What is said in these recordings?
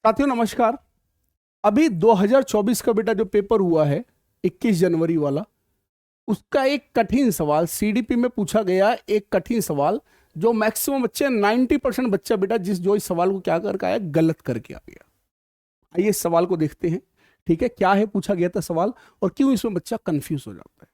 साथियों नमस्कार। अभी 2024 का बेटा जो पेपर हुआ है 21 जनवरी वाला, उसका एक कठिन सवाल सीडीपी में पूछा गया। एक कठिन सवाल जो मैक्सिमम बच्चे 90% बच्चा बेटा जो इस सवाल को क्या करके आया, गलत करके आ गया। आइए इस सवाल को देखते हैं। ठीक है, क्या है पूछा गया था सवाल और क्यों इसमें बच्चा कंफ्यूज हो जाता है।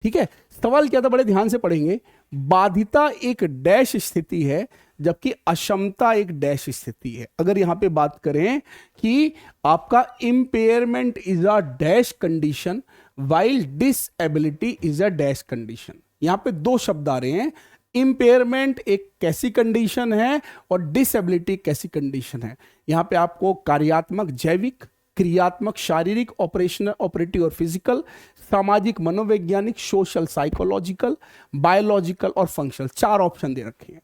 ठीक है, सवाल क्या था, बड़े ध्यान से पढ़ेंगे। बाधिता एक डैश स्थिति है जबकि अक्षमता एक डैश स्थिति है। अगर यहां पे बात करें कि आपका impairment is a dash condition while disability is a dash condition, यहां पे दो शब्द आ रहे हैं। इंपेयरमेंट एक कैसी कंडीशन है और डिसएबिलिटी कैसी कंडीशन है। यहां पे आपको कार्यात्मक जैविक, क्रियात्मक शारीरिक, ऑपरेशनल ऑपरेटिव और फिजिकल, सामाजिक मनोवैज्ञानिक सोशल साइकोलॉजिकल, बायोलॉजिकल और फंक्शनल, चार ऑप्शन दे रखे हैं।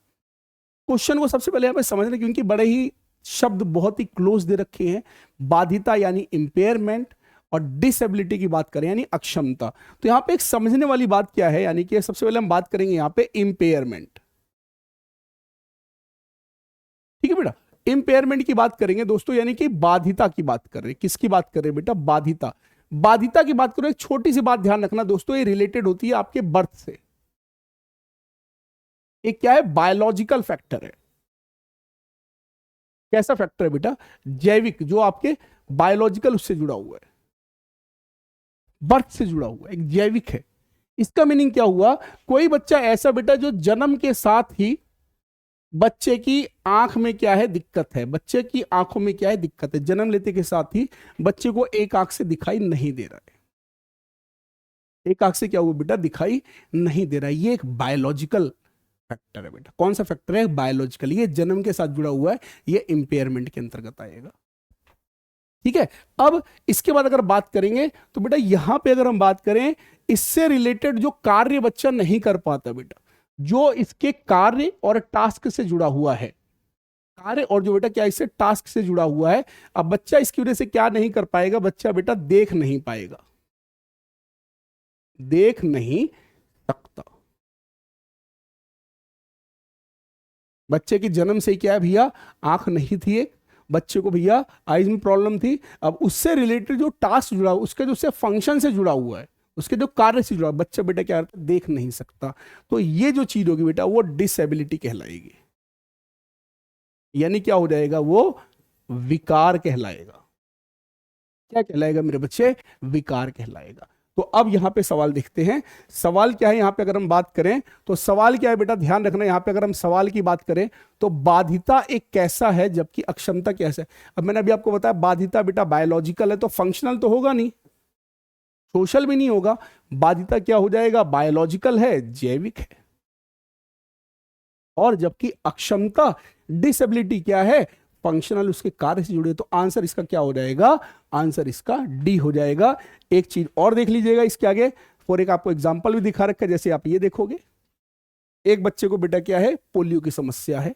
क्वेश्चन को सबसे पहले यहां पे समझना, क्योंकि बड़े ही शब्द बहुत ही क्लोज दे रखे हैं। बाधिता यानी इंपेयरमेंट और डिसेबिलिटी की बात करें यानी अक्षमता। तो यहां पे एक समझने वाली बात क्या है, यानी कि सबसे पहले हम बात करेंगे यहां पे इंपेयरमेंट। ठीक है बेटा, इंपेयरमेंट की बात करेंगे दोस्तों, यानी कि बाधिता की बात कर रहे हैं। किसकी बात कर रहे हैं बेटा? बाधिता। बाधिता की बात करो, एक छोटी सी बात ध्यान रखना दोस्तों, ये रिलेटेड होती है आपके बर्थ से। ये क्या है? बायोलॉजिकल फैक्टर है। कैसा फैक्टर है बेटा? जैविक, जो आपके बायोलॉजिकल उससे जुड़ा हुआ है, बर्थ से जुड़ा हुआ है, एक जैविक है। इसका मीनिंग क्या हुआ? कोई बच्चा ऐसा बेटा जो जन्म के साथ ही बच्चे की आंख में क्या है? दिक्कत है। बच्चे की आंखों में क्या है? दिक्कत है। जन्म लेते के साथ ही बच्चे को एक आंख से दिखाई नहीं दे रहा है। एक आंख से क्या हुआ बेटा? दिखाई नहीं दे रहा है। ये एक बायोलॉजिकल फैक्टर है बेटा। कौन सा फैक्टर है? बायोलॉजिकल। ये जन्म के साथ जुड़ा हुआ है, ये इंपेयरमेंट के अंतर्गत आएगा। ठीक है, अब इसके बाद अगर बात करेंगे तो बेटा यहां पे अगर हम बात करें, इससे रिलेटेड जो कार्य बच्चा नहीं कर पाता बेटा, जो इसके कार्य और टास्क से जुड़ा हुआ है, कार्य और जो बेटा क्या इससे टास्क से जुड़ा हुआ है। अब बच्चा इसकी वजह से क्या नहीं कर पाएगा? बच्चा बेटा देख नहीं पाएगा, देख नहीं सकता। बच्चे की जन्म से ही क्या है भैया? आंख नहीं थी एक, बच्चे को भैया आईज में प्रॉब्लम थी। अब उससे रिलेटेड जो टास्क जुड़ा हुआ, उसके जो उससे फंक्शन से जुड़ा हुआ है, उसके जो कार्य से जुड़ा, बच्चा बेटा क्या करता है? देख नहीं सकता। तो ये जो चीज होगी बेटा वो डिसेबिलिटी कहलाएगी, यानी क्या हो जाएगा? वो विकार कहलाएगा। क्या कहलाएगा मेरे बच्चे? विकार कहलाएगा। तो अब यहां पे सवाल देखते हैं। सवाल क्या है यहां पे? अगर हम बात करें तो सवाल क्या है बेटा? ध्यान रखना, यहां पे अगर हम सवाल की बात करें तो बाधिता एक कैसा है जबकि अक्षमता कैसा है। अब मैंने अभी आपको बताया बाधिता बेटा बायोलॉजिकल है, तो फंक्शनल तो होगा नहीं, सोशल भी नहीं होगा। बाधिता क्या हो जाएगा? बायोलॉजिकल है, जैविक है। और जबकि अक्षमता डिसेबिलिटी क्या है? फंक्शनल, उसके कार्य से जुड़े। तो आंसर इसका क्या हो जाएगा? आंसर इसका डी हो जाएगा। एक चीज और देख लीजिएगा इसके आगे, और एक आपको एग्जांपल भी दिखा रखा है। जैसे आप ये देखोगे, एक बच्चे को बेटा क्या है? पोलियो की समस्या है,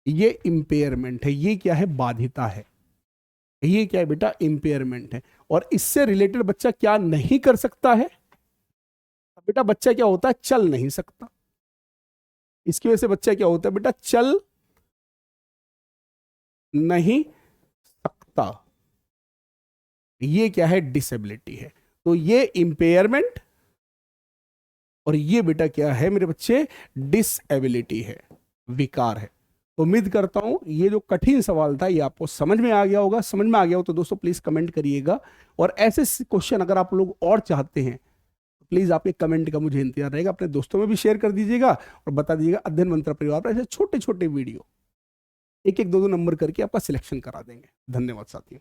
ये इंपेयरमेंट है। ये क्या है? बाधिता है। ये क्या है बेटा? इंपेयरमेंट है। और इससे रिलेटेड बच्चा क्या नहीं कर सकता है? बेटा बच्चा क्या होता है? चल नहीं सकता। इसकी वजह से बच्चा क्या होता है बेटा? चल नहीं सकता। ये क्या है? डिसेबिलिटी है। तो ये इंपेयरमेंट और ये बेटा क्या है मेरे बच्चे? डिसेबिलिटी है, विकार है। उम्मीद करता हूं ये जो कठिन सवाल था ये आपको समझ में आ गया होगा। समझ में आ गया हो तो दोस्तों प्लीज कमेंट करिएगा। और ऐसे क्वेश्चन अगर आप लोग और चाहते हैं तो प्लीज आपके कमेंट का मुझे इंतजार रहेगा। अपने दोस्तों में भी शेयर कर दीजिएगा और बता दीजिएगा अध्ययन मंत्र परिवार पर ऐसे छोटे छोटे वीडियो एक एक दो दो नंबर करके आपका सिलेक्शन करा देंगे। धन्यवाद साथियों।